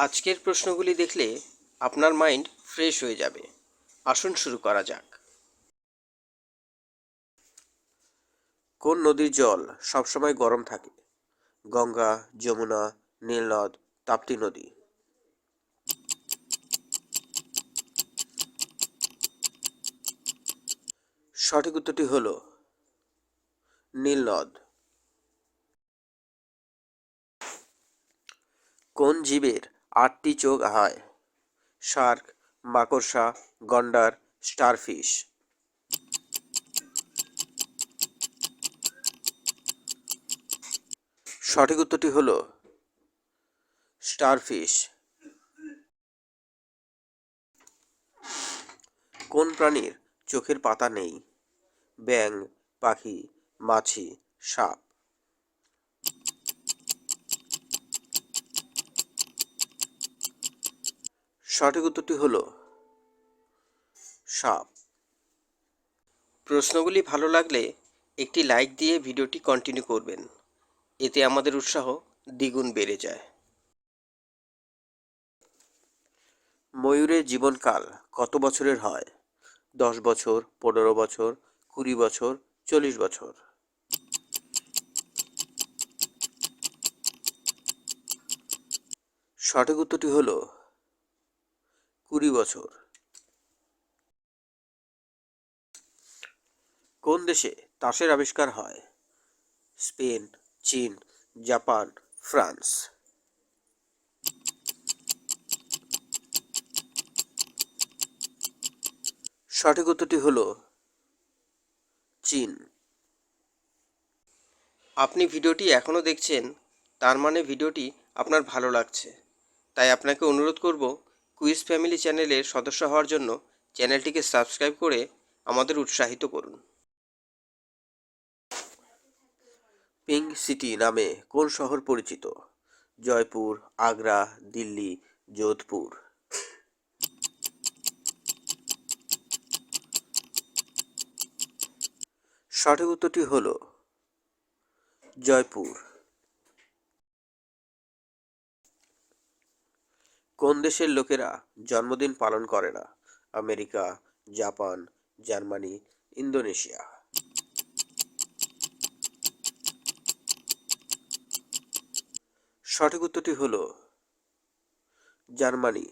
আজকের প্রশ্নগুলি দেখলে আপনার মাইন্ড ফ্রেশ হয়ে যাবে। আসুন শুরু করা যাক। কোন নদীর জল সবসময় গরম থাকে? গঙ্গা, যমুনা, নীলনদ, তাপ্তি নদী। সঠিক উত্তরটি হল নীলনদ। কোন জীবের 8টি চোখ হয়? শার্ক, মাকড়সা, গন্ডার, স্টারফিশ। সঠিক উত্তরটি হল স্টারফিশ। কোন প্রাণীর চোখের পাতা নেই? ব্যাঙ, পাখি, মাছি, সাপ। সঠিক উত্তরটি হল সাপ। প্রশ্নগুলি ভালো লাগলে একটি লাইক দিয়ে ভিডিওটি কন্টিনিউ করবেন। এতে আমাদের উৎসাহ দ্বিগুণ বেড়ে যায়। ময়ূরের জীবনকাল কত বছরের হয়? 10 বছর, 15 বছর, 20 বছর, 40 বছর। সঠিক উত্তরটি হল 20 বছর। কোন দেশে তাসের আবিষ্কার হয়? স্পেন, চীন, জাপান, ফ্রান্স। সঠিক উত্তরটি হল চীন। আপনি ভিডিওটি এখনও দেখছেন, তার মানে ভিডিওটি আপনার ভালো লাগছে। তাই আপনাকে অনুরোধ করব, কুইজ ফ্যামিলি চ্যানেলের সদস্য হওয়ার জন্য চ্যানেলটিকে সাবস্ক্রাইব করে আমাদের উৎসাহিত করুন। পিঙ্ক সিটি নামে কোন শহর পরিচিত? জয়পুর, আগ্রা, দিল্লি, যোধপুর। সঠিক উত্তরটি হল জয়পুর। কোন দেশের লোকেরা জন্মদিন পালন করে না? America, Japan, Germany, Indonesia. সঠিক উত্তরটি হল জার্মানি।